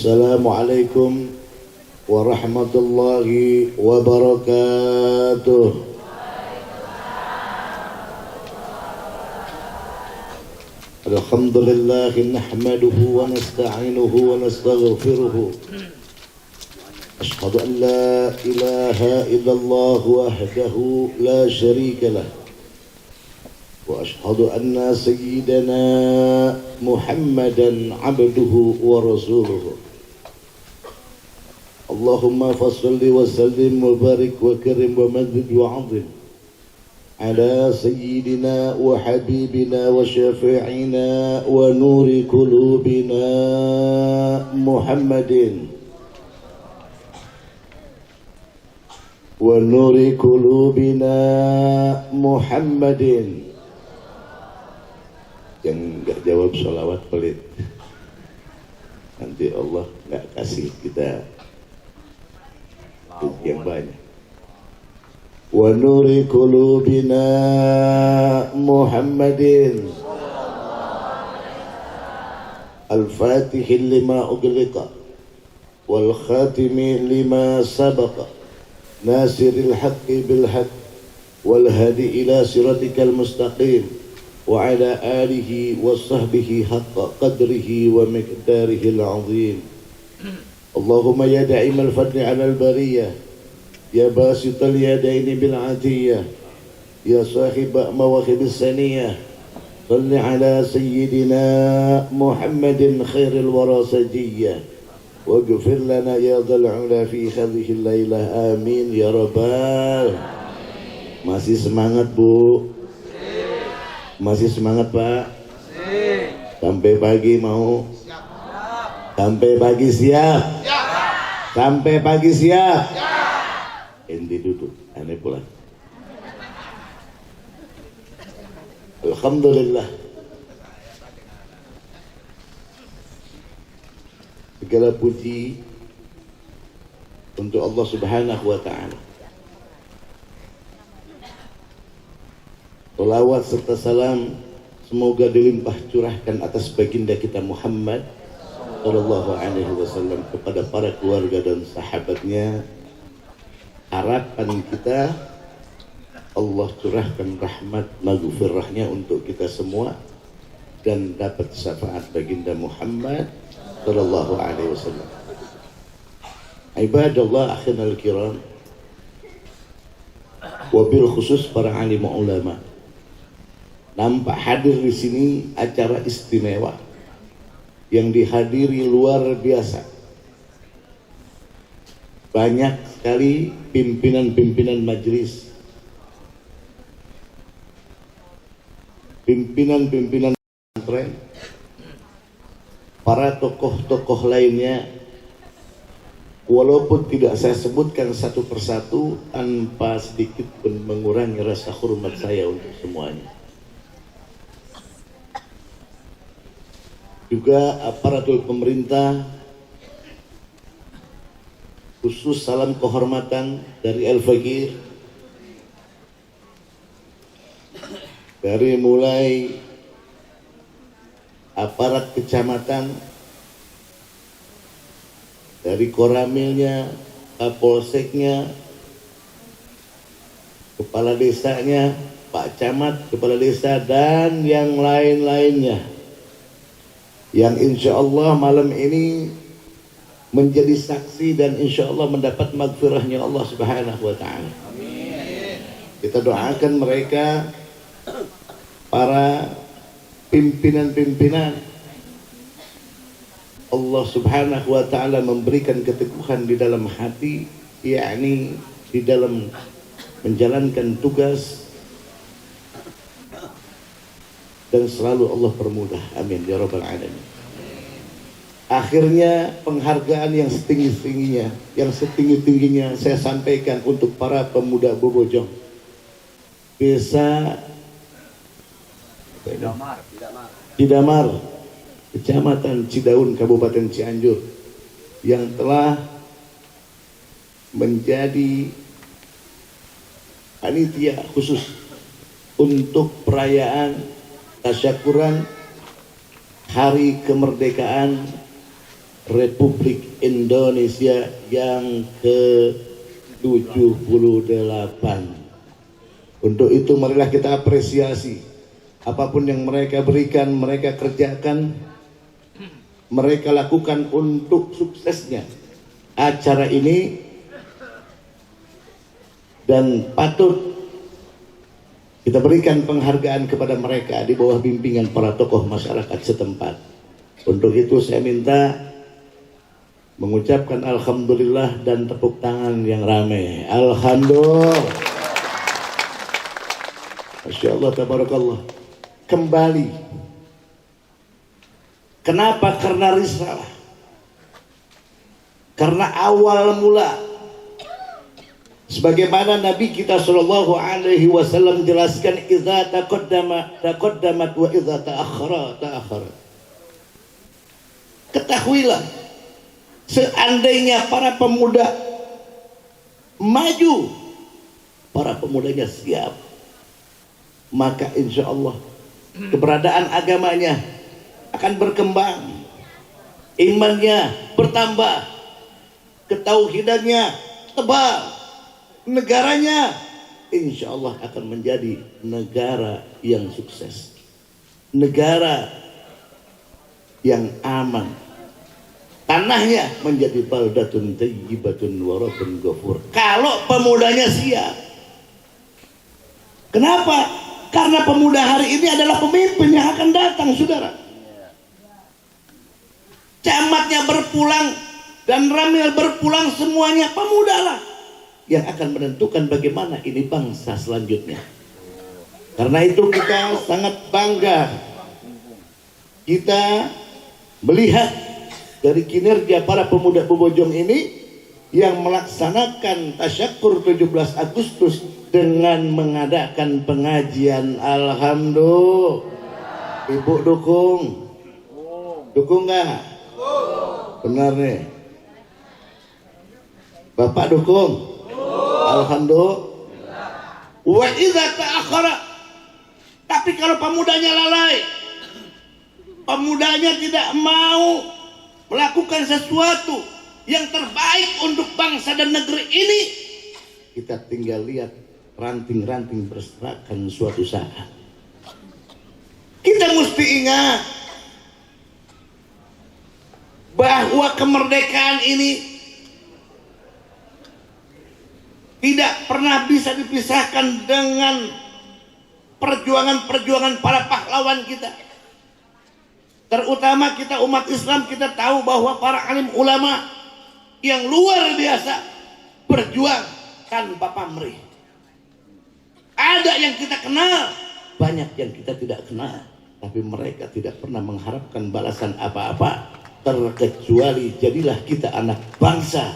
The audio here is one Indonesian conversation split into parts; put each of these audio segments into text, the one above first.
Assalamualaikum warahmatullahi wabarakatuh. Alhamdulillah nahmaduhu wa nasta'inuhu wa nastaghfiruhu. Ashhadu an la ilaha illallah wahdahu la syarika lah. Wa ashhadu anna sayyidana Muhammadan abduhu wa rasuluhu. Allahumma fassalli wa sallim wa barik wa karim wa madid wa azim ala sayyidina wa habibina wa syafi'ina wa nuri qulubina Muhammadin wa nuri qulubina Muhammadin. Yang nggak jawab sholawat pelit, nanti Allah nggak kasih kita yang banyak. Wa nuri qulubina Muhammadin al-fatih lima ughliqa wal khatimi lima sabaqa nasiril haqqi bil haqq wal hadi ila siratikal mustaqim wa ala alihi wa sahbihi haqqa qadrihi wa miqdarihi al-azim. Allahumma ya da'imal fadli ala al-bariyah ya basital yadaini bil atiyah ya sahiba mawahib as-saniyah salli ala sayyidina Muhammadin khairil wara sajiyah waghfir lana ya dhal ula fi hadhihi al-lailah amin ya rabbal. Masih semangat Bu? Masih semangat Pak? Sampai pagi mau? Sampai pagi siap? Sampai pagi siap? Enti duduk, aneh pulang. Alhamdulillah. Segala puji untuk Allah Subhanahu wa ta'ala. Salawat serta salam semoga dilimpah curahkan atas baginda kita Muhammad sallallahu alaihi wasallam, kepada para keluarga dan sahabatnya. Harapan kita Allah curahkan rahmat maghfirahnya untuk kita semua dan dapat syafaat baginda Muhammad sallallahu alaihi wasallam. Ibadallah akhinal kiram, wabil khusus para alim ulama. Nampak hadir di sini acara istimewa yang dihadiri luar biasa. Banyak sekali pimpinan-pimpinan majelis, pimpinan-pimpinan pesantren, para tokoh-tokoh lainnya. Walaupun tidak saya sebutkan satu persatu tanpa sedikit pun mengurangi rasa hormat saya untuk semuanya. Juga aparatur pemerintah, khusus salam kehormatan dari Al-Fakir, dari mulai aparat kecamatan, dari koramilnya, kapolseknya, kepala desanya, Pak Camat, kepala desa, dan yang lain-lainnya, yang insya Allah malam ini menjadi saksi dan insya Allah mendapat maghfirahnya Allah Subhanahu wa ta'ala. Kita doakan mereka, para pimpinan-pimpinan, Allah Subhanahu wa ta'ala memberikan keteguhan di dalam hati, yakni di dalam menjalankan tugas, dan selalu Allah permudah. Amin ya rabbal alamin. Akhirnya penghargaan yang setinggi-tingginya saya sampaikan untuk para pemuda Bobojong, Desa Cidamar, Kecamatan Cidaun, Kabupaten Cianjur, yang telah menjadi panitia khusus untuk perayaan tasyakuran Hari Kemerdekaan Republik Indonesia yang ke-78. Untuk itu marilah kita apresiasi apapun yang mereka berikan, mereka kerjakan, mereka lakukan untuk suksesnya acara ini, dan patut kita berikan penghargaan kepada mereka di bawah bimbingan para tokoh masyarakat setempat. Untuk itu saya minta mengucapkan alhamdulillah dan tepuk tangan yang ramai. Alhamdulillah. Masya Allah, tabarakallah. Kembali. Kenapa? Karena risalah. Karena awal mula, sebagaimana Nabi kita Shallallahu Alaihi Wasallam jelaskan, idza taqaddamat wa idza ta'akhkhara. Ketahuilah, seandainya para pemuda maju, para pemudanya siap, maka insya Allah keberadaan agamanya akan berkembang, imannya bertambah, ketauhidannya tebal, negaranya insya Allah akan menjadi negara yang sukses, negara yang aman, tanahnya menjadi baldatun thayyibatun wa rabbun ghafur. Kalau pemudanya siap. Kenapa? Karena pemuda hari ini adalah pemimpin yang akan datang, saudara. Camatnya berpulang dan Ramil berpulang, semuanya pemuda lah yang akan menentukan bagaimana ini bangsa selanjutnya. Karena itu kita sangat bangga kita melihat dari kinerja para pemuda Bojong ini yang melaksanakan tasyakur 17 Agustus dengan mengadakan pengajian. Alhamdulillah. Ibu dukung? Dukung nggak? Benar nih. Bapak dukung? Alhamdulillah. Wa idza ta'akhkhara. Tapi kalau pemudanya lalai, pemudanya tidak mau melakukan sesuatu yang terbaik untuk bangsa dan negeri ini, kita tinggal lihat ranting-ranting berserakan suatu saat. Kita mesti ingat bahwa kemerdekaan ini tidak pernah bisa dipisahkan dengan perjuangan-perjuangan para pahlawan kita. Terutama kita umat Islam, kita tahu bahwa para alim ulama yang luar biasa berjuang tanpa pamrih. Ada yang kita kenal, banyak yang kita tidak kenal, tapi mereka tidak pernah mengharapkan balasan apa-apa, terkecuali jadilah kita anak bangsa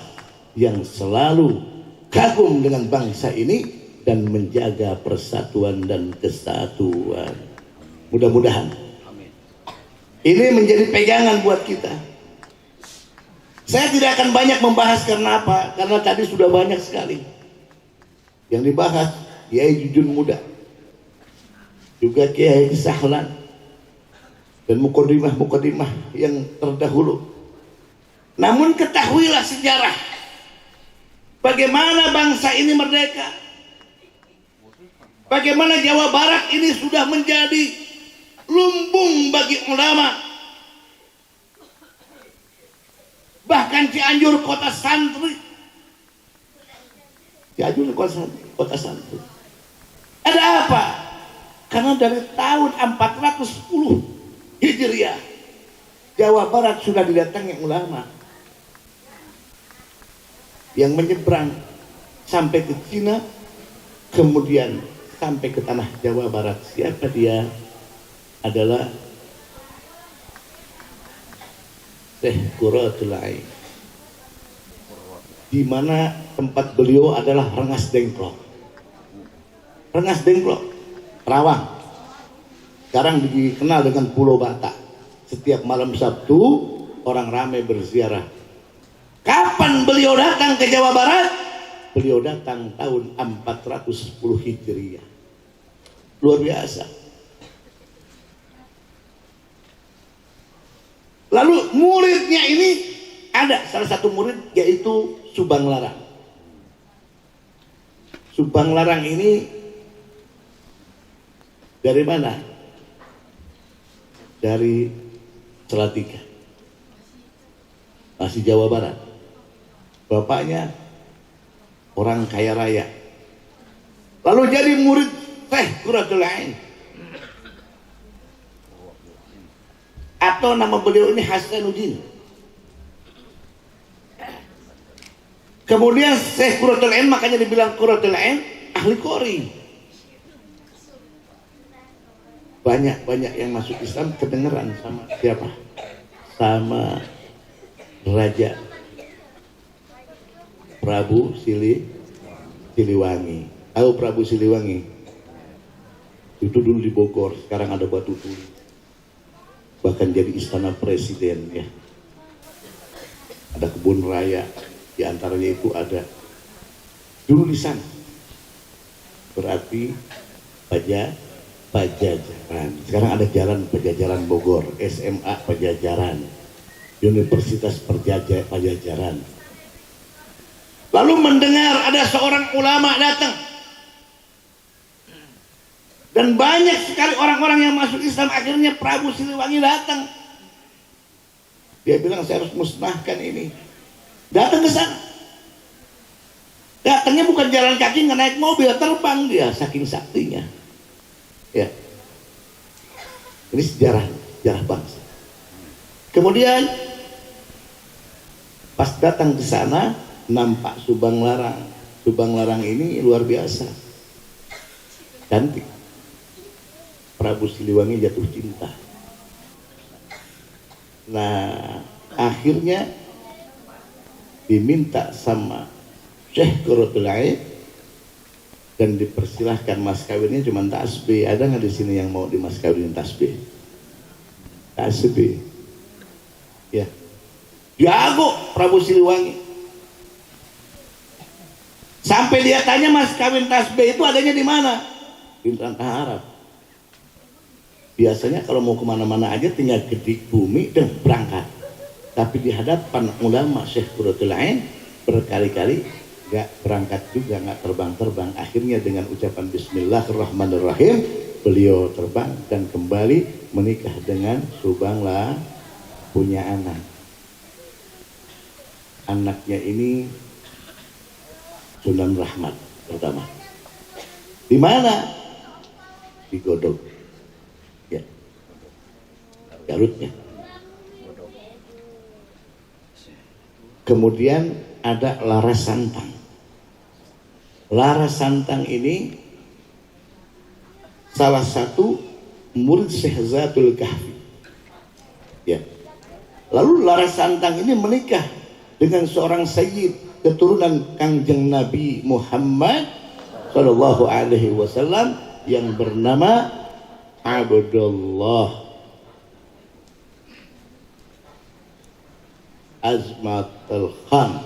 yang selalu kagum dengan bangsa ini dan menjaga persatuan dan kesatuan. Mudah-mudahan ini menjadi pegangan buat kita. Saya tidak akan banyak membahas, karena apa? Karena tadi sudah banyak sekali yang dibahas. Kiai Jujun Muda, juga Kiai Sahlan, dan mukadimah yang terdahulu. Namun ketahuilah sejarah bagaimana bangsa ini merdeka, bagaimana Jawa Barat ini sudah menjadi lumbung bagi ulama. Bahkan Cianjur kota santri, Cianjur kota santri. Ada apa? Karena dari tahun 410 Hijriah Jawa Barat sudah didatangi ulama yang menyeberang sampai ke Cina, kemudian sampai ke tanah Jawa Barat. Siapa dia? Adalah Syekh Qurratul Ain, di mana tempat beliau adalah Rengas Dengklok. Rengas Dengklok, Rawang, sekarang dikenal dengan Pulau Batak. Setiap malam Sabtu orang ramai berziarah. Kapan beliau datang ke Jawa Barat? Beliau datang tahun 410 Hijriah. Luar biasa. Lalu muridnya ini ada salah satu murid yaitu Subang Larang. Subang Larang ini dari mana? Dari Salatiga, masih Jawa Barat. Bapaknya orang kaya raya, lalu jadi murid Syekh Qurratul Ain, atau nama beliau ini Hasanuddin. Kemudian Syekh Qurratul Ain, makanya dibilang Qurratul Ain, ahli qori. Banyak yang masuk Islam kedengeran sama siapa? Sama Raja Prabu Siliwangi. Tahu Prabu Siliwangi? Itu dulu di Bogor, sekarang ada Batu Tuli. Bahkan jadi istana presiden ya. Ada kebun raya, di antaranya itu ada dulu di sana. Berarti Pajajaran. Sekarang ada jalan Pajajaran Bogor, SMA Pajajaran, Universitas Pajajaran. Lalu mendengar ada seorang ulama datang, dan banyak sekali orang-orang yang masuk Islam. Akhirnya Prabu Siliwangi datang. Dia bilang, saya harus musnahkan ini. Datang ke sana. Datangnya bukan jalan kaki, nggak naik mobil, terbang dia saking saktinya. Ya, ini sejarah bangsa. Kemudian pas datang ke sana, nampak Subang Larang. Subang Larang ini luar biasa, cantik. Prabu Siliwangi jatuh cinta. Nah, akhirnya diminta sama Syekh Qurratul Ain dan dipersilahkan mas kawinnya cuma tasbih. Ada nggak di sini yang mau di mas kawinin tasbih? Tasbih, ya. Jago Prabu Siliwangi. Sampai dia tanya, mas kawin tasbih itu adanya di mana? Di Tanah Arab. Biasanya kalau mau kemana-mana aja tinggal kedik bumi dan berangkat. Tapi di hadapan ulama Syekh Qurratul Ain berkali-kali gak berangkat juga, gak terbang-terbang. Akhirnya dengan ucapan Bismillahirrahmanirrahim, beliau terbang dan kembali menikah dengan Subang Larang, punya anak. Anaknya ini Sunan Rahmat pertama. Di mana? Di Godog, ya, Garutnya. Kemudian ada Laras Santang. Laras Santang ini salah satu murid Syekh Zatul Kahfi. Ya. Lalu Laras Santang ini menikah dengan seorang sayyid keturunan Kangjeng Nabi Muhammad Sallallahu Alaihi Wasallam yang bernama Abdullah Azmatul Khan,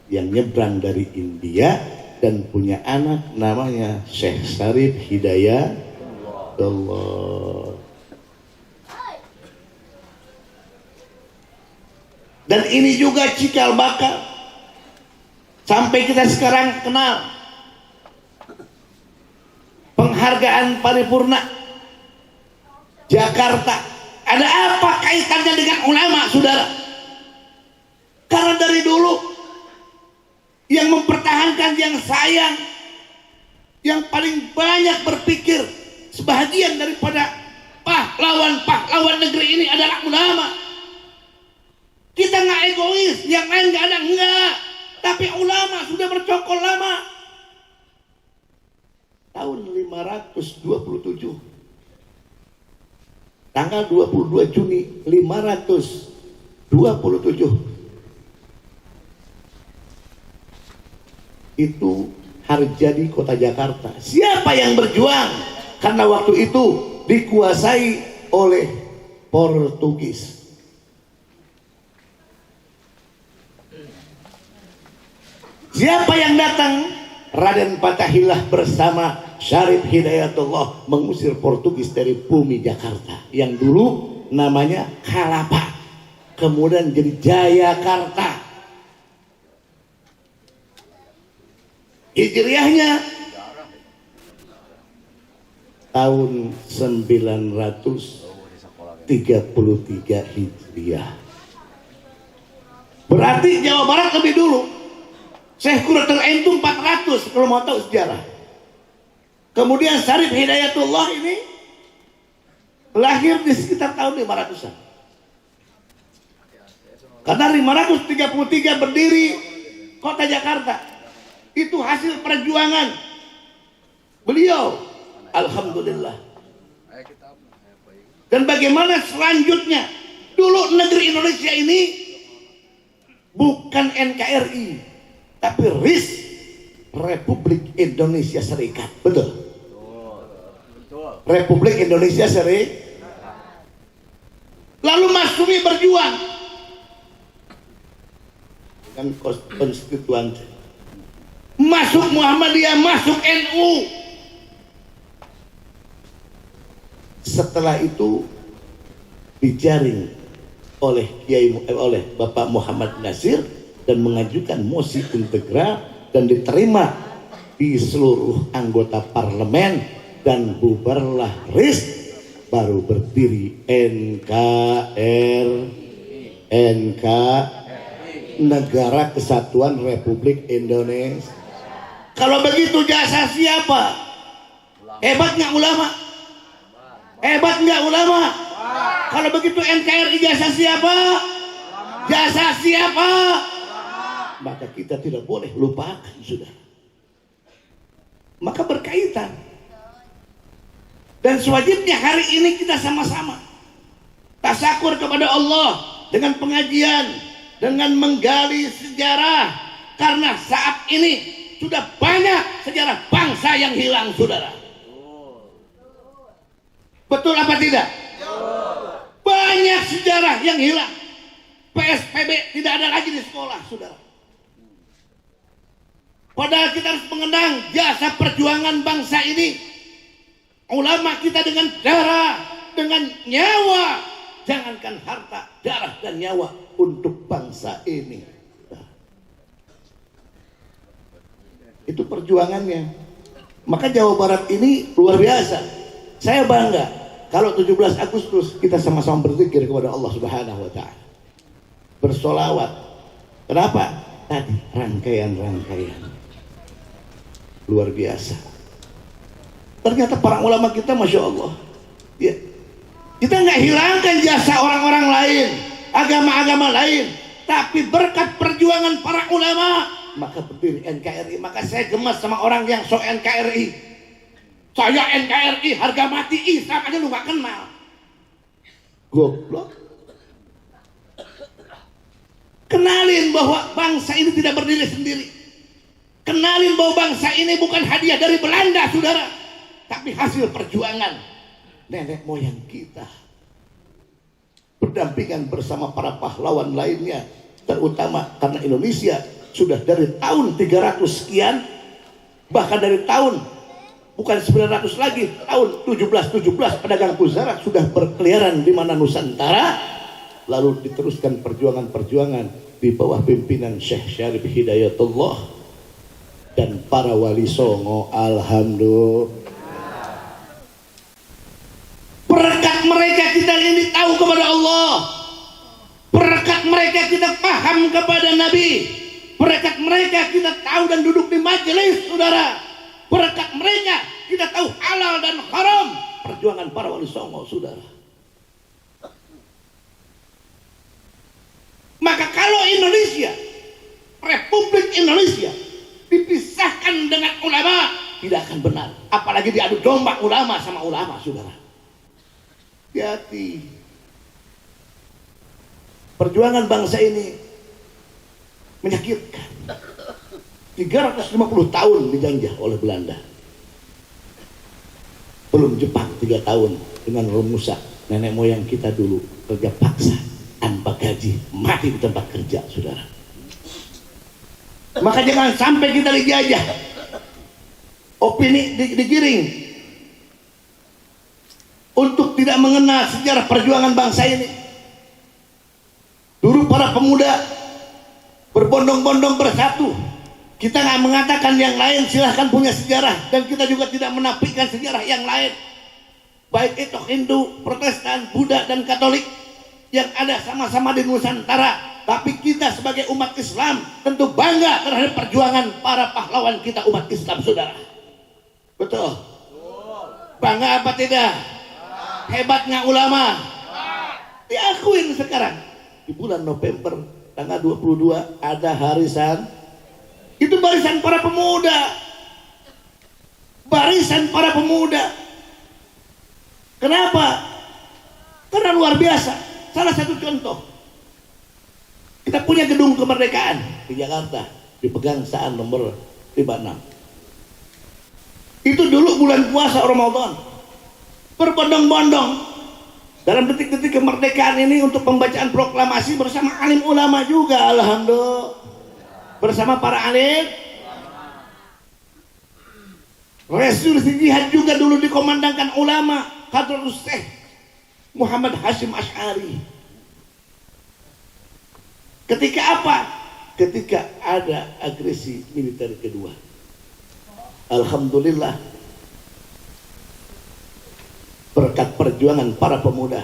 yang nyebrang dari India dan punya anak namanya Syekh Sarif Hidayatullah. Dan ini juga cikal bakal sampai kita sekarang kenal penghargaan paripurna Jakarta. Ada apa kaitannya dengan ulama, saudara? Karena dari dulu yang mempertahankan, yang sayang, yang paling banyak berpikir sebahagian daripada pahlawan negeri ini adalah ulama. Kita nggak egois, yang lain nggak ada, enggak. Tapi ulama sudah bercokol lama. Tahun 527, tanggal 22 Juni 527, itu hari jadi kota Jakarta. Siapa yang berjuang? Karena waktu itu dikuasai oleh Portugis. Siapa yang datang? Raden Fatahillah bersama Syarif Hidayatullah mengusir Portugis dari bumi Jakarta yang dulu namanya Kalapa. kemudian jadi Jayakarta. Hijriahnya tahun 933 Hijriah. Berarti Jawa Barat lebih dulu. Syekh Quratul Ain itu 400 kalau mau tahu sejarah. Kemudian Syarif Hidayatullah ini lahir di sekitar tahun 500-an. Karena 533 berdiri kota Jakarta. Itu hasil perjuangan beliau. Alhamdulillah. Dan bagaimana selanjutnya? Dulu negeri Indonesia ini bukan NKRI, tapi RIS, Republik Indonesia Serikat. Betul? Republik Indonesia Serikat. Lalu Mas Sumi berjuang dengan konstituan, masuk Muhammadiyah, masuk NU. Setelah itu dijaring oleh Bapak Muhammad Nasir dan mengajukan mosi integral dan diterima di seluruh anggota parlemen dan bubarlah RIS, baru berdiri Negara Kesatuan Republik Indonesia. Kalau begitu jasa siapa? Hebat nggak ulama? Hebat nggak ulama? Kalau begitu NKRI jasa siapa? Jasa siapa? Maka kita tidak boleh lupakan, sudah. Maka berkaitan. Dan sewajibnya hari ini kita sama-sama tasakur kepada Allah dengan pengajian, dengan menggali sejarah, karena saat ini sudah banyak sejarah bangsa yang hilang, saudara. Betul apa tidak? Banyak sejarah yang hilang. PSBB tidak ada lagi di sekolah, saudara. Padahal kita harus mengenang jasa perjuangan bangsa ini. Ulama kita dengan darah, dengan nyawa, jangankan harta, darah dan nyawa untuk bangsa ini. Nah, itu perjuangannya. Maka Jawa Barat ini luar biasa. Saya bangga kalau 17 Agustus kita sama-sama berzikir kepada Allah Subhanahu wa taala. Bersolawat. Kenapa? Tadi rangkaian-rangkaian luar biasa. Ternyata para ulama kita, Masya Allah, ya, kita nggak hilangkan jasa orang-orang lain, agama-agama lain, tapi berkat perjuangan para ulama maka berdiri NKRI. Maka saya gemas sama orang yang so NKRI. Saya NKRI harga mati, Islam aja lu nggak kenal. Goblok. Kenalin bahwa bangsa ini tidak berdiri sendiri. Kenalin bahwa bangsa ini bukan hadiah dari Belanda, saudara, tapi hasil perjuangan nenek moyang kita, berdampingan bersama para pahlawan lainnya, terutama karena Indonesia sudah dari tahun 300 sekian, bahkan dari tahun bukan 900 lagi, tahun 1717 pedagang pusara sudah berkeliaran di mana Nusantara, lalu diteruskan perjuangan-perjuangan di bawah pimpinan Syekh Syarif Hidayatullah dan para wali songo. Alhamdulillah. Berkat mereka kita ini tahu kepada Allah. Berkat mereka kita paham kepada Nabi. Berkat mereka kita tahu dan duduk di majelis, saudara. Berkat mereka kita tahu halal dan haram. Perjuangan para wali songo, saudara. Maka kalau Indonesia, Republik Indonesia dipisahkan dengan ulama, tidak akan benar. Apalagi diadu domba ulama sama ulama, saudara. Hati-hati. Perjuangan bangsa ini menyakitkan. 350 tahun dijajah oleh Belanda. Belum Jepang 3 tahun dengan rumusan nenek moyang kita dulu kerja paksa tanpa gaji, mati di tempat kerja, saudara. Maka jangan sampai kita dijajah, opini digiring untuk tidak mengenal sejarah perjuangan bangsa ini. Dulu para pemuda berbondong-bondong bersatu. Kita nggak mengatakan yang lain silahkan punya sejarah, dan kita juga tidak menafikan sejarah yang lain, baik itu Hindu, Protestan, Buddha, dan Katolik yang ada sama-sama di Nusantara. Tapi kita sebagai umat Islam tentu bangga terhadap perjuangan para pahlawan kita umat Islam, saudara. Betul? Bangga apa tidak? Hebatnya ulama. Diakuin sekarang. Di bulan November tanggal 22 ada harisan. Itu barisan para pemuda. Barisan para pemuda. Kenapa? Karena luar biasa. Salah satu contoh, kita punya gedung kemerdekaan di Jakarta, dipegang Saan nomor 56. Itu dulu bulan puasa Ramadan, berbondong-bondong dalam detik-detik kemerdekaan ini untuk pembacaan proklamasi bersama alim ulama juga, alhamdulillah, bersama para alim. Resolusi jihad juga dulu dikomandangkan ulama, Hadratus Syekh Muhammad Hashim Asy'ari. Ketika apa? Ketika ada agresi militer kedua. Alhamdulillah, berkat perjuangan para pemuda,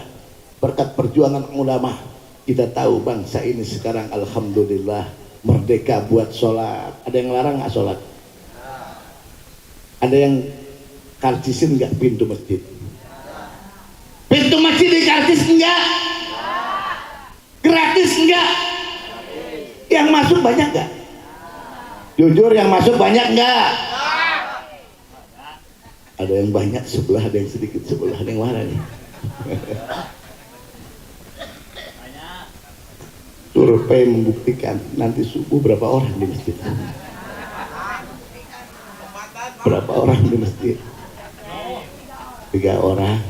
berkat perjuangan ulama, kita tahu bangsa ini sekarang alhamdulillah merdeka buat sholat. Ada yang larang nggak sholat? Ada yang karcisin nggak pintu masjid? Pintu masjid dikarcis enggak? Gratis enggak? Yang masuk banyak enggak? Jujur, yang masuk banyak enggak? Ada yang banyak sebelah, ada yang sedikit sebelah, ada yang mana nih? Survei membuktikan nanti subuh berapa orang di masjid? Berapa orang di masjid? 3 orang.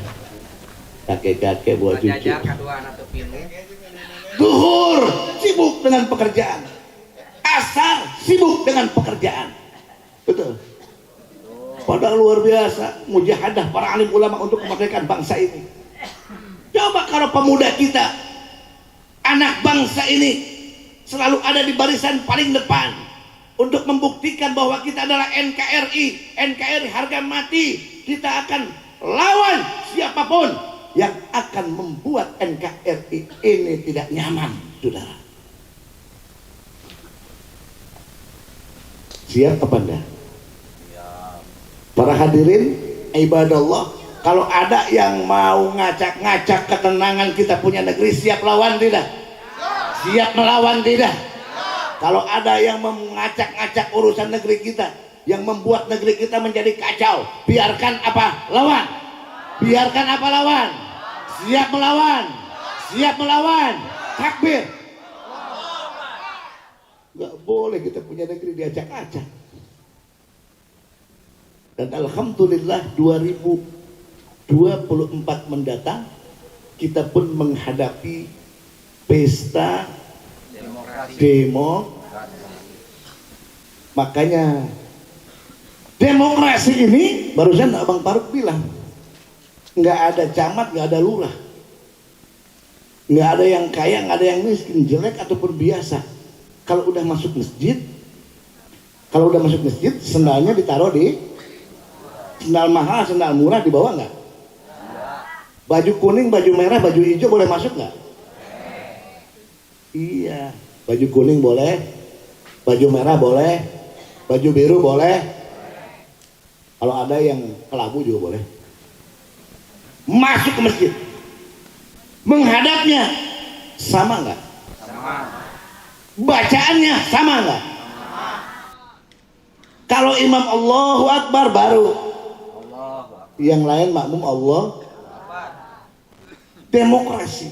Kakek-kakek buat cucu. Zuhur sibuk dengan pekerjaan, asar sibuk dengan pekerjaan. Betul. Padahal luar biasa mujahadah para alim ulama untuk kemerdekaan bangsa ini. Coba kalau pemuda kita, anak bangsa ini selalu ada di barisan paling depan untuk membuktikan bahwa kita adalah NKRI. NKRI harga mati. Kita akan lawan siapapun yang akan membuat NKRI ini tidak nyaman, saudara. Siap apa enggak? Para hadirin ibadallah, kalau ada yang mau ngacak-ngacak ketenangan kita punya negeri, siap lawan tidak? Siap melawan tidak? Kalau ada yang mengacak-ngacak urusan negeri kita, yang membuat negeri kita menjadi kacau, biarkan apa? Lawan. Biarkan apa? Lawan. Siap melawan. Siap melawan. Takbir. Gak boleh kita punya negeri diacak-acak. Dan alhamdulillah 2024 mendatang kita pun menghadapi pesta demokrasi. Makanya demokrasi ini barusan Abang Faruk bilang, nggak ada camat, nggak ada lurah, nggak ada yang kaya, nggak ada yang miskin, jelek ataupun biasa. Kalau udah masuk masjid, sendalnya ditaruh di sendal mahal, sendal murah dibawa nggak? Baju kuning, baju merah, baju hijau boleh masuk nggak? Iya, baju kuning boleh, baju merah boleh, baju biru boleh. Kalau ada yang kelabu juga boleh. Masuk ke masjid, menghadapnya sama nggak? Sama. Bacaannya sama nggak? Sama. Kalau imam Allahu Akbar baru, yang lain makmum Allah. Demokrasi.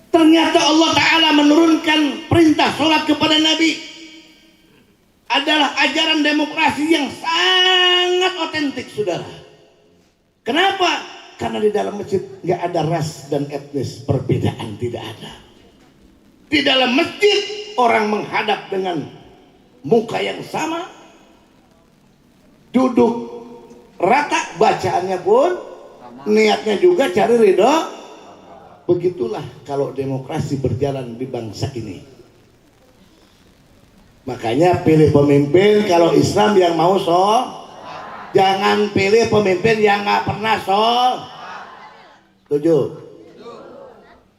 Ternyata Allah Ta'ala menurunkan perintah sholat kepada Nabi adalah ajaran demokrasi yang sangat otentik, saudara. Kenapa? Karena di dalam masjid nggak ada ras dan etnis, perbedaan tidak ada. Di dalam masjid orang menghadap dengan muka yang sama, duduk rata, bacaannya pun niatnya juga cari ridho Begitulah kalau demokrasi berjalan di bangsa ini. Makanya pilih pemimpin kalau Islam yang mau jangan pilih pemimpin yang nggak pernah setuju.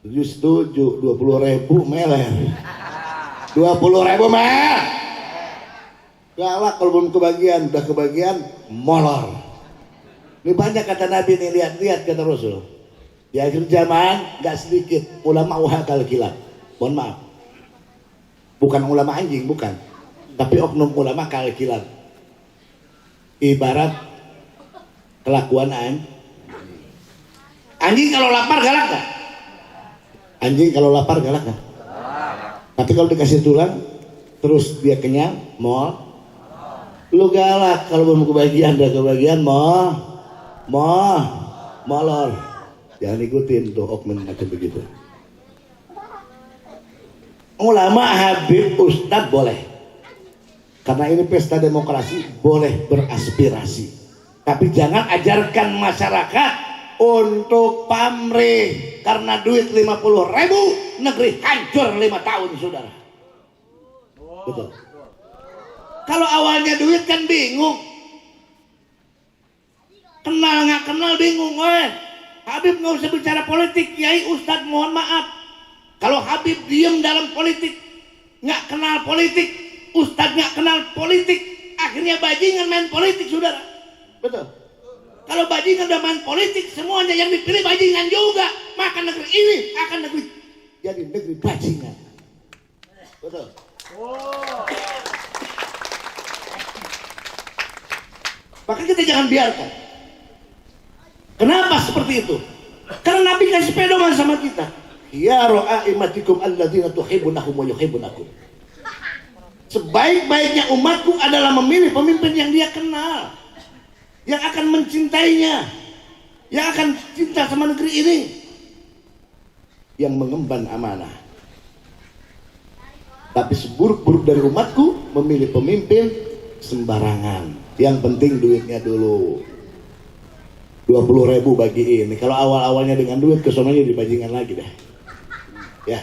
Setuju 20.000 meler. 20.000 meler. Galak kalau belum kebagian, udah kebagian molor. Ini banyak kata Nabi nih, lihat-lihat kata Rasul. Di akhir zaman nggak sedikit ulama wahakal kilab. Mohon maaf. Bukan ulama anjing, bukan. Tapi oknum ulama kal kilab. Ibarat kelakuan anjing kalau lapar galak gak? Anjing kalau lapar galak gak? Tapi kalau dikasih tulang terus dia kenyang, lu galak. Kalau belum kebagian, udah kebagian molor. Jangan ikutin tuh oknum macam begitu. Ulama, habib, ustadz boleh, karena ini pesta demokrasi, boleh beraspirasi. Tapi jangan ajarkan masyarakat untuk pamrih. Karena duit 50.000 negeri hancur 5 tahun, saudara. Betul. Kalau awalnya duit kan bingung, kenal nggak kenal bingung. Habib nggak usah bicara politik, kiai ustadz mohon maaf. Kalau Habib diem dalam politik, nggak kenal politik, ustadz nggak kenal politik, akhirnya bajingan main politik, saudara. Betul. Kalau bajingan udah main politik, semuanya yang dipilih bajingan juga, maka negeri ini akan jadi negeri bajingan. Betul. Maka kita jangan biarkan. Kenapa seperti itu? Karena Nabi kasih pedoman sama kita. Ya ra'imatikum alladzina tuhibbunahum wa yuhibbunakum. Sebaik-baiknya umatku adalah memilih pemimpin yang dia kenal, yang akan mencintainya, yang akan cinta sama negeri ini, yang mengemban amanah. Tapi seburuk-buruk dari umatku memilih pemimpin sembarangan. Yang penting duitnya dulu. 20.000 bagiin. Kalau awal-awalnya dengan duit, kesonanya dibajingan lagi dah. Ya.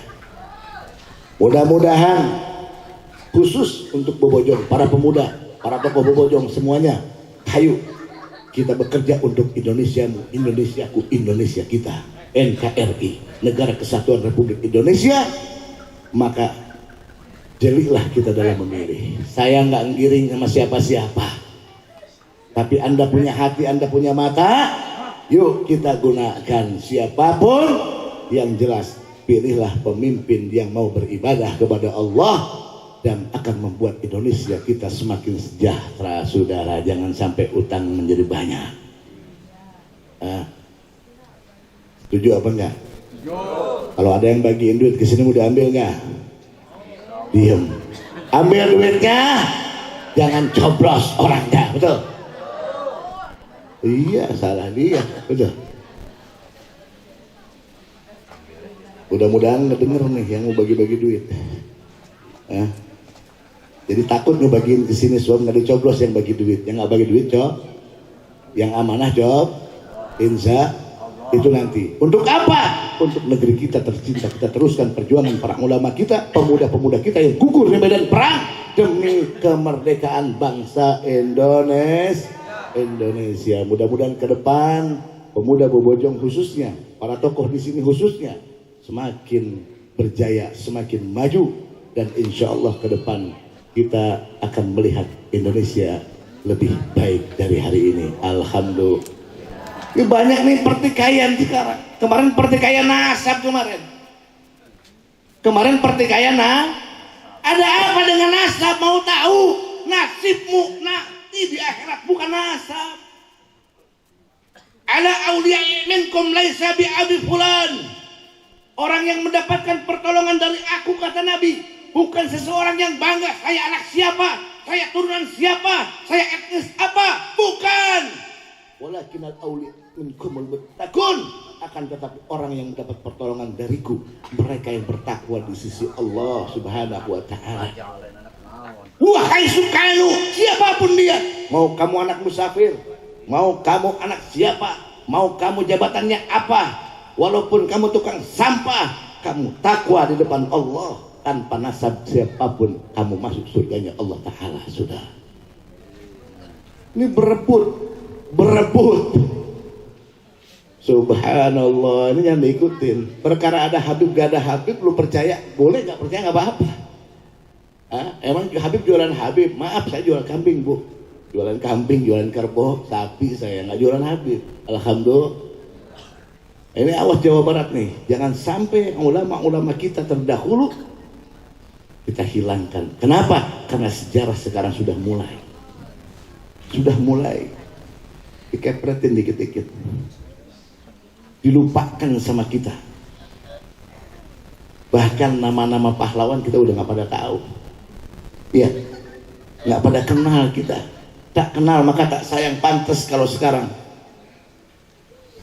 Mudah-mudahan khusus untuk Bobojong, para pemuda, para tokoh Bobojong semuanya, ayo kita bekerja untuk Indonesiamu, Indonesiaku, Indonesia kita, NKRI, Negara Kesatuan Republik Indonesia. Maka jelilah kita dalam memilih. Saya nggak ngiring sama siapa-siapa, tapi Anda punya hati, Anda punya mata, yuk kita gunakan. Siapapun yang jelas, pilihlah pemimpin yang mau beribadah kepada Allah dan akan membuat Indonesia kita semakin sejahtera, saudara. Jangan sampai utang menjadi banyak. Setuju apa enggak? Kalau ada yang bagiin duit ke sini, udah ambil enggak? Diem. Ambil duitnya, jangan coblos orangnya, betul? Iya, salah dia, betul. Mudah-mudahan ngedenger nih yang mau bagi-bagi duit. Jadi takut ngebagiin ke sini, sebab nggak dicoblos yang bagi duit. Yang nggak bagi duit, yang amanah, insya itu nanti. Untuk apa? Untuk negeri kita tercinta. Kita teruskan perjuangan para ulama kita, pemuda-pemuda kita yang gugur di medan perang demi kemerdekaan bangsa Indonesia. Mudah-mudahan ke depan pemuda Bobojong khususnya, para tokoh di sini khususnya, semakin berjaya, semakin maju, dan insya Allah ke depan kita akan melihat Indonesia lebih baik dari hari ini. Alhamdulillah. Ini banyak nih pertikaian sekarang. Kemarin pertikaian nasab kemarin pertikaian ada apa dengan nasab? Mau tahu nasibmu nanti di akhirat, bukan nasab. Ala auliya minkum laisa bi abi fulan. Orang yang mendapatkan pertolongan dari aku, kata Nabi, bukan seseorang yang bangga, saya anak siapa, saya turunan siapa, saya etnis apa, bukan. Walakin al-awliya minkumul muttaqun, akan tetapi orang yang mendapat pertolongan dariku, mereka yang bertakwa di sisi Allah Subhanahu wa taala. Wahai sukanu, siapapun dia, mau kamu anak musafir, mau kamu anak siapa, mau kamu jabatannya apa, walaupun kamu tukang sampah, kamu takwa di depan Allah, tanpa nasab siapapun kamu masuk surganya Allah Ta'ala. Sudah. Ini berebut. Subhanallah, ini yang diikutin. Perkara ada Habib gak ada Habib, lu percaya boleh, gak percaya gak apa-apa. Emang Habib jualan Habib? Maaf, saya jualan kambing, Bu. Jualan kambing, jualan kerbau, sapi, saya nggak jualan Habib. Alhamdulillah. Ini awas Jawa Barat nih, jangan sampai ulama-ulama kita terdahulu kita hilangkan. Kenapa? Karena sejarah sekarang sudah mulai dikepretin dikit-dikit, dilupakan sama kita. Bahkan nama-nama pahlawan kita udah nggak pada tahu, ya, nggak pada kenal kita. Tak kenal maka tak sayang. Pantas kalau sekarang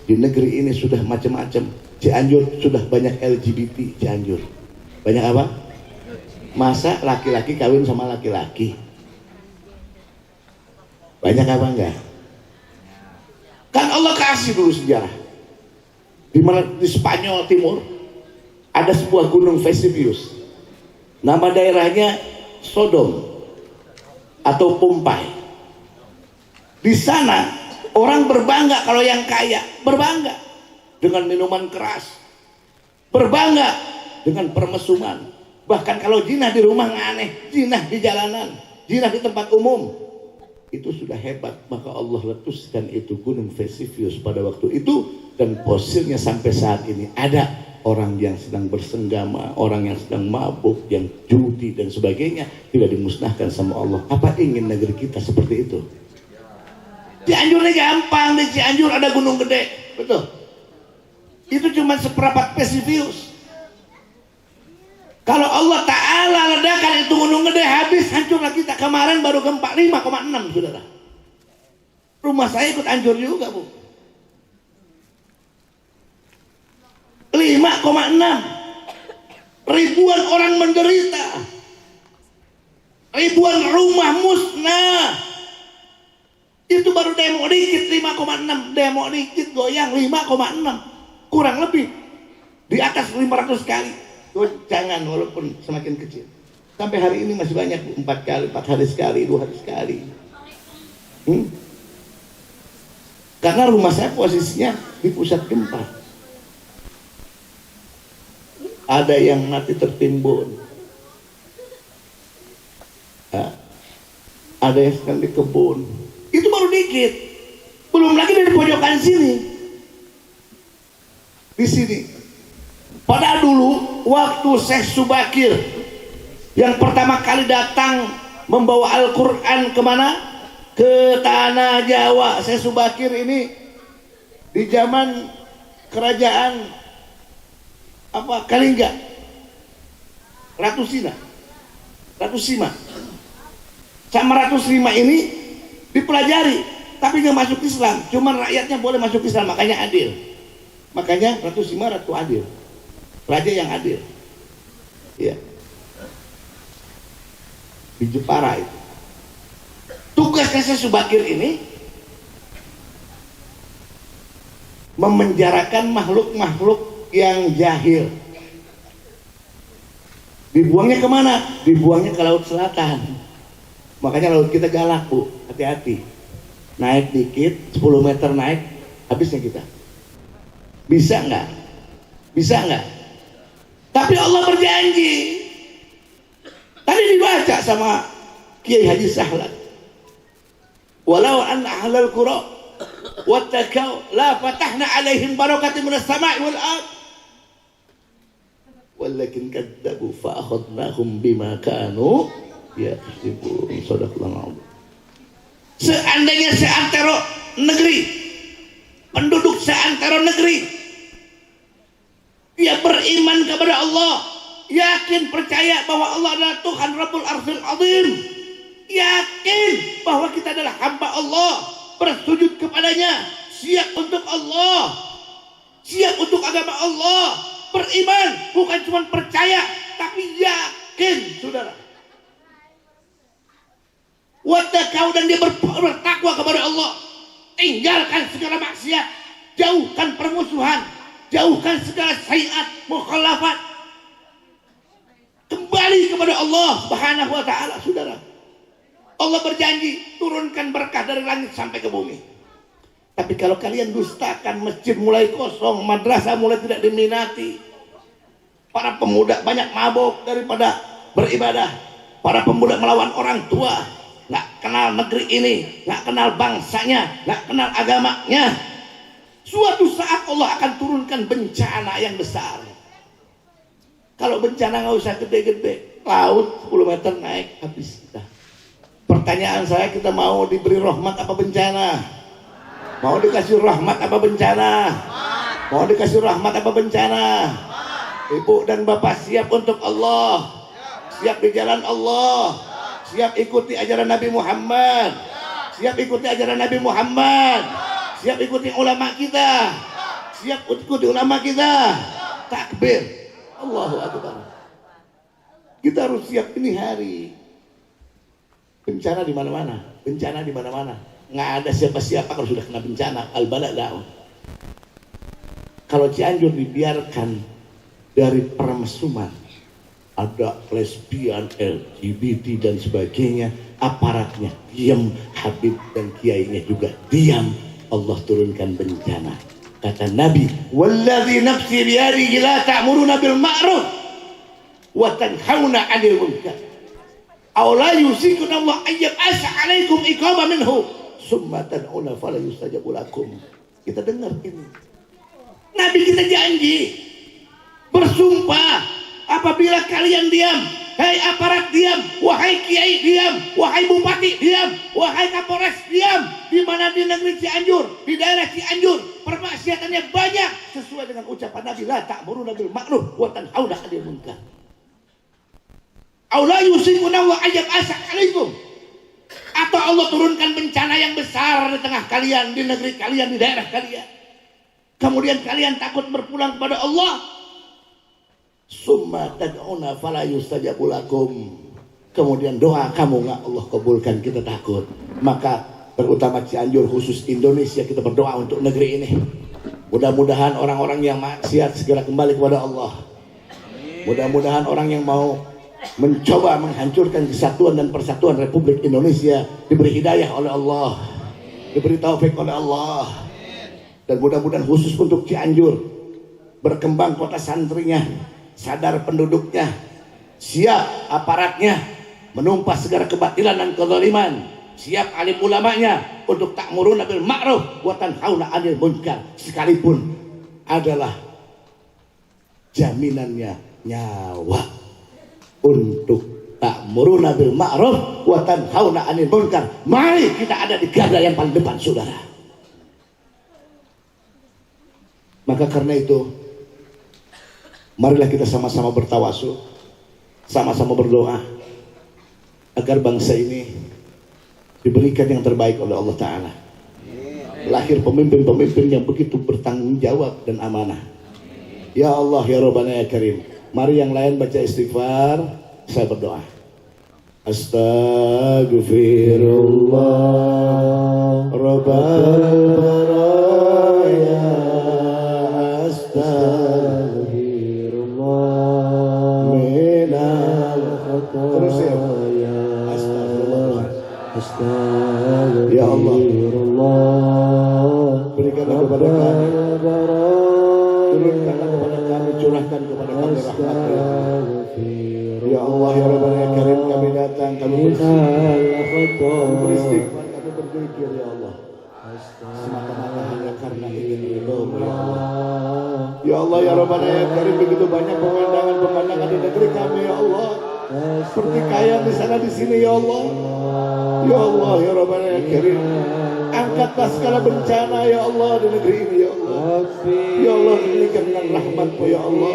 di negeri ini sudah macam-macam. Cianjur sudah banyak LGBT. Cianjur banyak apa? Masa laki-laki kawin sama laki-laki? Banyak apa enggak? Kan Allah kasih dulu sejarah. Di Spanyol Timur ada sebuah gunung Vesuvius. Nama daerahnya Sodom atau Pompai. Di sana orang berbangga kalau yang kaya, berbangga dengan minuman keras, berbangga dengan permesuman. Bahkan kalau jinah di rumah nggak aneh, jinah di jalanan, jinah di tempat umum, itu sudah hebat. Maka Allah letuskan itu gunung Vesuvius pada waktu itu, dan fosilnya sampai saat ini ada. Orang yang sedang bersenggama, orang yang sedang mabuk, yang judi dan sebagainya tidak dimusnahkan sama Allah. Apa ingin negeri kita seperti itu? Cianjurnya gampang, di Cianjur ada gunung gede, betul. Itu cuma seperempat Vesuvius. Kalau Allah Ta'ala ledakan itu gunung gede, habis hancurlah kita. Kemarin baru gempa 5,6, saudara. Rumah saya ikut hancur juga, Bu. 5,6. Ribuan orang menderita, ribuan rumah musnah. Itu baru demo dikit 5,6, demo dikit goyang 5,6, kurang lebih di atas 500 kali goncangan walaupun semakin kecil. Sampai hari ini masih banyak, 4 kali, 4 hari sekali, 2 hari sekali. Karena rumah saya posisinya di pusat gempa. Ada yang mati tertimbun, ada yang sedang di kebun. Itu baru dikit, belum lagi dari pojokan sini. Di sini, pada dulu waktu Syekh Subakir yang pertama kali datang membawa Al-Quran kemana? Ke tanah Jawa. Syekh Subakir ini di zaman kerajaan apa? Kalingga, Ratu Sima. Sama Ratu Sima ini dipelajari, tapi nggak masuk Islam. Cuman rakyatnya boleh masuk Islam, makanya adil. Makanya Ratu Sima ratu adil, raja yang adil. Ya. Di Jepara itu. Tugasnya Syekh Subakir ini memenjarakan makhluk-makhluk yang jahil. Dibuangnya kemana? Dibuangnya ke Laut Selatan. Makanya laut kita galak, Bu, hati-hati. Naik dikit, 10 meter naik, habisnya kita. Bisa nggak? Bisa nggak? Tapi Allah berjanji. Tadi dibaca sama Kiai Haji Sahlan. Walau an ahlal qura wattaqau la fatahna alaihim barakatin minas sama'i wal ard. Walakin kadzabu fa akhadnahum bima kanu ya, ibu sadaqallahu. Seandainya seantero negeri, penduduk seantero negeri, dia beriman kepada Allah, yakin percaya bahwa Allah adalah Tuhan Rabbul Arsyil Azim, yakin bahwa kita adalah hamba Allah, bersujud kepadanya, siap untuk Allah, siap untuk agama Allah, beriman, bukan cuma percaya tapi yakin, saudara. Wattaqau, dan dia bertakwa kepada Allah, tinggalkan segala maksiat, jauhkan permusuhan, jauhkan segala sayiat, mukhalafat. Kembali kepada Allah Subhanahu wa taala, saudara. Allah berjanji turunkan berkah dari langit sampai ke bumi. Tapi kalau kalian dustakan, masjid mulai kosong, madrasah mulai tidak diminati, para pemuda banyak mabuk daripada beribadah, para pemuda melawan orang tua, nggak kenal negeri ini, nggak kenal bangsanya, nggak kenal agamanya. Suatu saat Allah akan turunkan bencana yang besar. Kalau bencana nggak usah gede-gede, laut 10 meter naik, habis kita. Pertanyaan saya, kita mau diberi rahmat apa bencana? Mau dikasih rahmat apa bencana? Mau dikasih rahmat apa bencana? Ibu dan bapak siap untuk Allah, siap di jalan Allah, siap ikuti ajaran Nabi Muhammad, siap ikuti ajaran Nabi Muhammad, siap ikuti ulama kita, siap ikuti ulama kita. Takbir, Allahu Akbar. Kita harus siap ini hari. Bencana di mana-mana, bencana di mana-mana. Nggak ada siapa-siapa kalau sudah kena bencana. Al-bala da'un. Kalau Cianjur dibiarkan dari permesuman, ada lesbian, LGBT dan sebagainya, aparatnya diam, Habib dan kiainya juga diam, Allah turunkan bencana. Kata Nabi, "Wallazi nafsi biyadihi la ta'muruna bil ma'ruf wa tanhauna 'anil munkar. Aw la yusikun Allah ayyab asa 'alaikum iqama minhu summa tad'una fala yustajabu lakum." Kita dengar ini. Nabi kita janji, bersumpah, apabila kalian diam, hei aparat diam, wahai kiai diam, wahai bupati diam, wahai kapolres diam, di mana di negeri Cianjur, di daerah Cianjur permaksiatannya banyak, sesuai dengan ucapan Nabi, la ta'muruna bil ma'ruf wa tanhauna 'anil munkar. Aw la yusikuna wa ayyab asa 'alaikum. Atau Allah turunkan bencana yang besar di tengah kalian, di negeri kalian, di daerah kalian. Kemudian kalian takut berpulang kepada Allah. Summa tad'una fala yustajabu lakum. Kemudian doa kamu nggak Allah kabulkan, kita takut. Maka terutama Cianjur, khusus Indonesia, kita berdoa untuk negeri ini. Mudah-mudahan orang-orang yang maksiat segera kembali kepada Allah. Mudah-mudahan orang yang mau mencoba menghancurkan kesatuan dan persatuan Republik Indonesia diberi hidayah oleh Allah, diberi taufik oleh Allah. Dan mudah-mudahan khusus untuk Cianjur, berkembang kota santrinya, sadar penduduknya, siap aparatnya menumpas segala kebatilan dan kezaliman, siap alim ulamanya untuk ta'muruna bil ma'ruf wa tanhauna 'anil munkar, sekalipun adalah jaminannya nyawa untuk ta'muruna bil ma'ruf wa tanhauna 'anil munkar. Mari kita ada di garda yang paling depan, saudara. Maka karena itu, marilah kita sama-sama bertawasul, sama-sama berdoa agar bangsa ini diberikan yang terbaik oleh Allah Ta'ala. Lahir pemimpin-pemimpin yang begitu bertanggung jawab dan amanah. Ya Allah, ya Rabbana ya Karim. Mari yang lain baca istighfar, saya berdoa. Astaghfirullah Rabbal baraya, astaghfirullah minal khataya, astagfirullah, astagfirullah. Ya Allah, berikanlah kepada kami, turunkanlah kepada kami, curahkan kepada kami rahmat-Mu. Ya Allah, ya Rabbana ya Karim, kami datang, kami beristighfar, kami berzikir ya Allah, semata-mata hanya karena ingin ridho-Mu ya Allah. Ya Allah, ya Rabbana ya Karim, begitu banyak pemandangan-pemandangan di negeri kami ya Allah, pertikaian di sana di sini ya Allah. Ya Allah, ya Rabbana ya Karim, angkatlah segala bencana ya Allah di negeri ini ya Allah. Ya Allah, berikan rahmat-Mu ya Allah.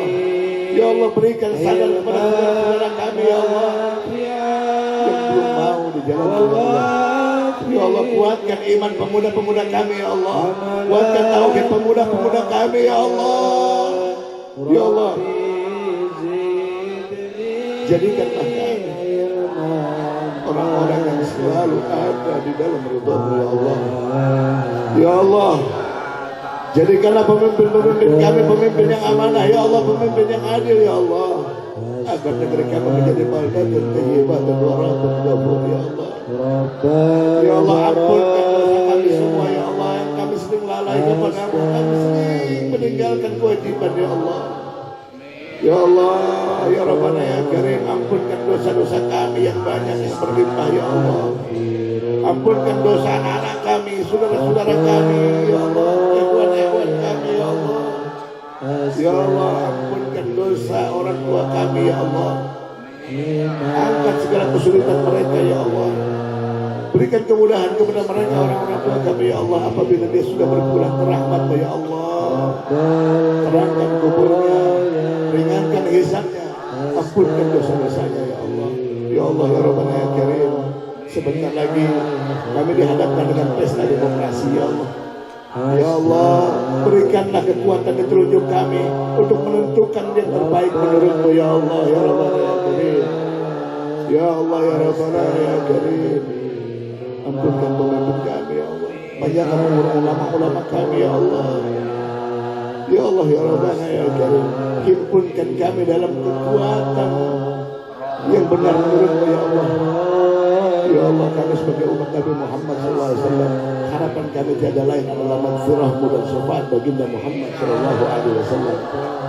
Ya Allah, berikan sadar kepada saudara kami ya Allah yang belum mau di jalan Allah. Ya Allah, kuatkan iman pemuda-pemuda kami ya Allah, kuatkan tauhid pemuda-pemuda kami ya Allah. Ya Allah, jadikanlah kami orang-orang yang selalu ada di dalam ridha-Mu ya Allah. Ya Allah, Jadikanlah pemimpin-pemimpin kami pemimpin yang amanah ya Allah, pemimpin yang adil ya Allah, agar negeri kami menjadi baldatun thayyibatun wa rabbun ghafur ya Allah. Ya Allah, ampunkan dosa kami semua ya Allah, yang kami sering lalai kepadamu, kami sering meninggalkan kewajiban ya Allah. Ya Allah, ya Rabbana ya Karim, ampunkan dosa-dosa kami yang banyak yang berlimpah ya Allah. Ampunkan dosa anak-anak kami, saudara-saudara kami ya Allah, ikhwan-ikhwan kami ya Allah. Ya Allah, ampunkan dosa orang tua kami ya Allah. Angkat segala kesulitan mereka ya Allah. Berikan kemudahan kepada mereka orang-orang tua kami ya Allah, apabila dia sudah berpulang ke rahmat-Mu ya Allah. Terangkan kuburnya, ringankan hisabnya, ampunkan dosa-dosanya ya Allah. Ya Allah ya Rabbana ya Karim, sebentar lagi kami dihadapkan dengan pesta demokrasi ya Allah. Ya Allah, berikanlah kekuatan ketelunjuk kami untuk menentukan yang terbaik menurut-Mu ya Allah ya Rabbana ya Karim. Ya Allah ya Rabbana ya Karim, ampunkan pemimpin kami ya Allah, banyakkan ulama-ulama kami ya Allah. Ya Allah ya Rabbana ya Karim, himpunkan kami dalam kekuatan yang benar menurut-Mu ya Allah. Ya Allah, kami sebagai umat Nabi Muhammad SAW, harapan kami tiada lain adalah maghfirah-Mu dan syafaat baginda Muhammad SAW.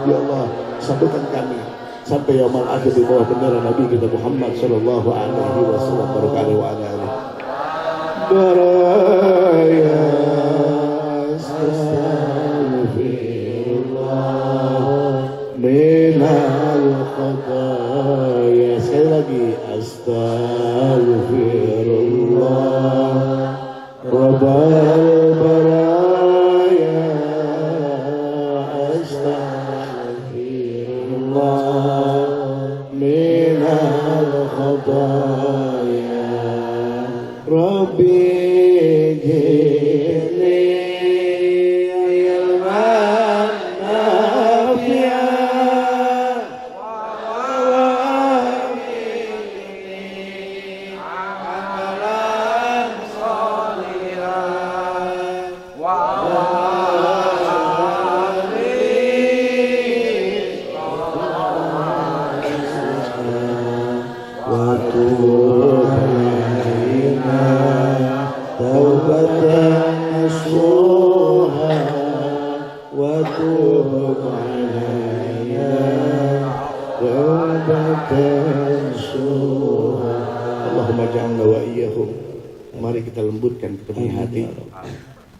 Ya Allah, satukan kami sampai yaumul akhir di bawah bendera Nabi kita Muhammad SAW. Barakatuh wa ala alihi. Baraya astaghfirullah minal khataya. Sekali lagi, astaghfirullah rabbal baraya, astaghfirullah minal khataya. Rabbi jini ilman nafi'an wa wa'amini amalan sholihan wa wa'amini wa taubatan nasuha wa tub alaina taubatan nasuha. Allahumma ja'alna wa iyyahum. Mari kita lembutkan ketemu hati,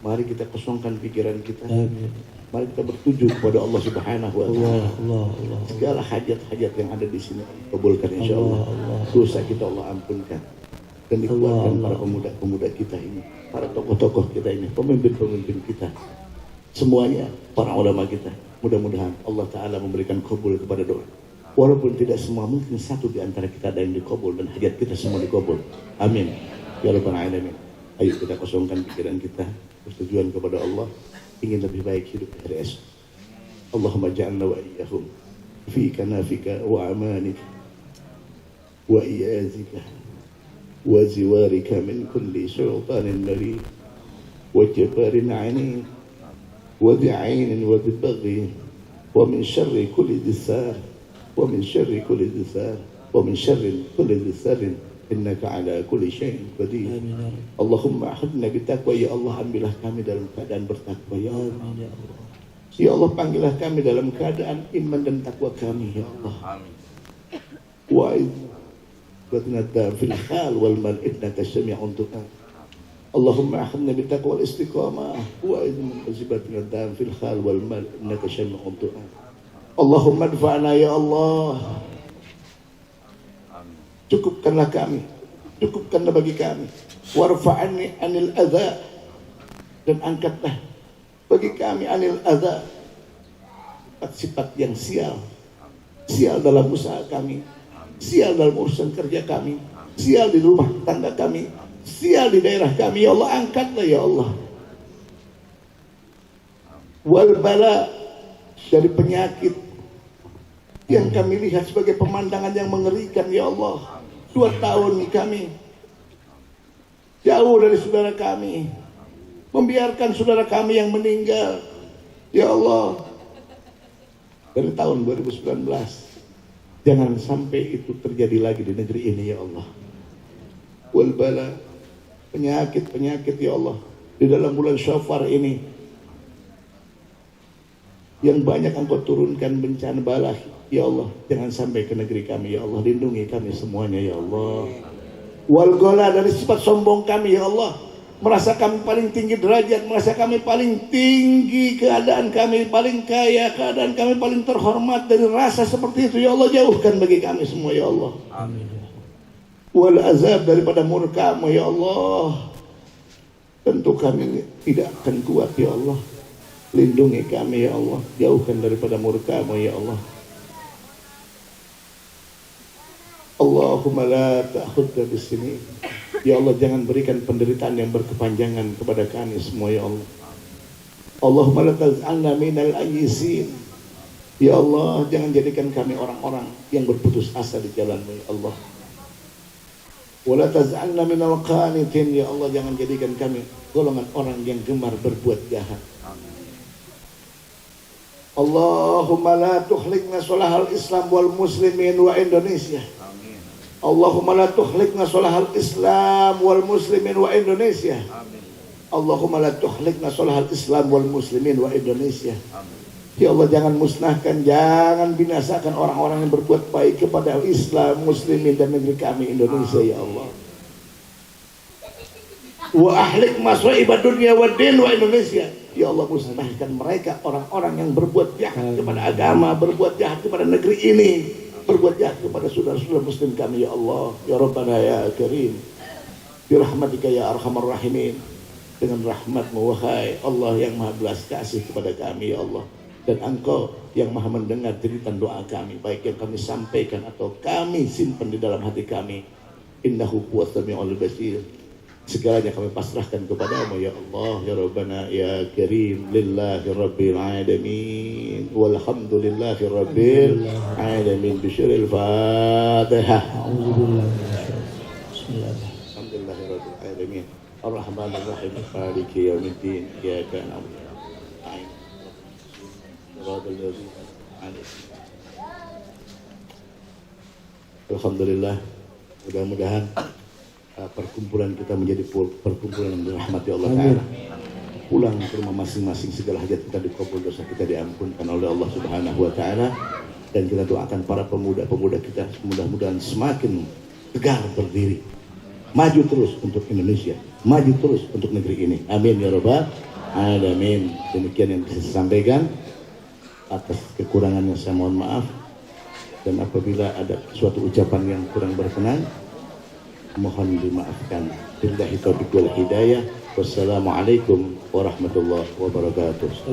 mari kita kosongkan pikiran kita, mari kita bertuju kepada Allah Subhanahu wa Ta'ala. Segala hajat-hajat yang ada di sini kabulkan insyaallah. Dosa kita Allah ampunkan dan dikuatkan para pemuda-pemuda kita ini, para tokoh-tokoh kita ini, pemimpin-pemimpin kita, semuanya para ulama kita. Mudah-mudahan Allah Ta'ala memberikan kabul kepada doa. Walaupun tidak semua, mungkin satu di antara kita ada yang dikabul dan hajat kita semua dikabul. Amin ya rabbal alamin. Ayo kita kosongkan pikiran kita, bertujuan kepada Allah, ingin lebih baik hidup hari esok. Allahumma ja'alna wa iyyahum fi kanafika wa amanika wa iyazika wa ziwarika min kulli syaitanin marid wa jabarin anid wa di'ainin wa dibaghi wa min syarri kulli dhisar wa min syarri kulli dhisar wa min syarri kulli dhisarin innaka ala kulli syai'in qadir. Allahumma ahidna bitaqwa ya Allah, ambillah kami dalam keadaan bertakwa ya Allah. Ya Allah, panggillah kami dalam keadaan iman dan takwa kami ya Allah. Wa وتندى في الحال والمال إنك سميع دعاء. اللهم أحمنا بالتقوى والاستقامة وإذ من مصيبتنا الدام في الحال والمال إنك سميع دعاء. اللهم ادفعنا يا الله. Cukupkanlah kami, cukupkanlah bagi kami. Warfa'anni anil adha, dan angkatlah bagi kami anil adha, sifat yang sial, sial dalam usaha kami, sial dalam urusan kerja kami, sial di rumah tangga kami, sial di daerah kami. Ya Allah, angkatlah ya Allah. Wal bala, dari penyakit yang kami lihat sebagai pemandangan yang mengerikan ya Allah. 2 tahun kami jauh dari saudara kami, membiarkan saudara kami yang meninggal Ya Allah, dari tahun 2019 jangan sampai itu terjadi lagi di negeri ini ya Allah. Wal bala, penyakit ya Allah di dalam bulan Syafar ini yang banyak Engkau turunkan bencana bala ya Allah, jangan sampai ke negeri kami ya Allah. Lindungi kami semuanya ya Allah. Wal gola, dari sifat sombong kami ya Allah, merasa kami paling tinggi derajat, merasa kami paling tinggi, keadaan kami paling kaya, keadaan kami paling terhormat. Dari rasa seperti itu ya Allah, jauhkan bagi kami semua ya Allah. Amin. Wal azab, daripada murka-Mu ya Allah, tentu kami tidak akan kuat ya Allah. Lindungi kami ya Allah, jauhkan daripada murka-Mu ya Allah. Allahumma la ta'khudna bisini. Ya Allah, jangan berikan penderitaan yang berkepanjangan kepada kami semua ya Allah. Allahumma la taz'alna minal ayyisin. Ya Allah, jangan jadikan kami orang-orang yang berputus asa di jalan-Mu ya Allah. Wa la taz'alna minal qanitin. Ya Allah, jangan jadikan kami golongan orang yang gemar berbuat jahat. Allahumma la tuhlikna salahal Islam wal muslimin wa Indonesia. Allahumma la tuhlikna salahal Islam wal muslimin wa Indonesia. Amin. Allahumma la tuhlikna salahal Islam wal muslimin wa Indonesia. Amin. Ya Allah, jangan musnahkan, jangan binasakan orang-orang yang berbuat baik kepada Islam, muslimin dan negeri kami Indonesia. Amin. Ya Allah. Wa ahlik masra'ibad dunya wad din wa Indonesia. Ya Allah, musnahkan mereka orang-orang yang berbuat jahat kepada agama, berbuat jahat kepada negeri ini, berbuat jahat kepada saudara-saudara muslim kami ya Allah. Ya Rabbana ya Karim, birahmatika ya Arhamar Rahimin. Dengan rahmat-Mu wahai Allah yang maha belas kasih kepada kami ya Allah, dan Engkau yang maha mendengar jeritan doa kami, baik yang kami sampaikan atau kami simpan di dalam hati kami. Innahu huwas samiul basir. Segalanya kami pasrahkan kepada-Mu ya Allah. Ya Rabbana ya Karim, lillahi rabbil alamin, walhamdulillahi rabbil alamin. Bisyiril Fatihah. Alhamdulillahi rabbil alamin, arrahmanir rahim, maliki yaumiddin, iyyaka na'budu wa iyyaka nasta'in. Alhamdulillah, mudah-mudahan perkumpulan kita menjadi perkumpulan yang dirahmati Allah Ta'ala. Pulang ke rumah masing-masing, segala hajat kita dikabul, dosa kita diampunkan oleh Allah Subhanahu wa Ta'ala. Dan kita doakan para pemuda-pemuda kita mudah-mudahan semakin tegar berdiri, maju terus untuk Indonesia, maju terus untuk negeri ini. Amin ya Rabbal alamin. Demikian yang bisa saya sampaikan. Atas kekurangannya saya mohon maaf, dan apabila ada suatu ucapan yang kurang berkenan, mohon dimaafkan. Billahi taufiq wal hidayah. Wassalamualaikum warahmatullahi wabarakatuh.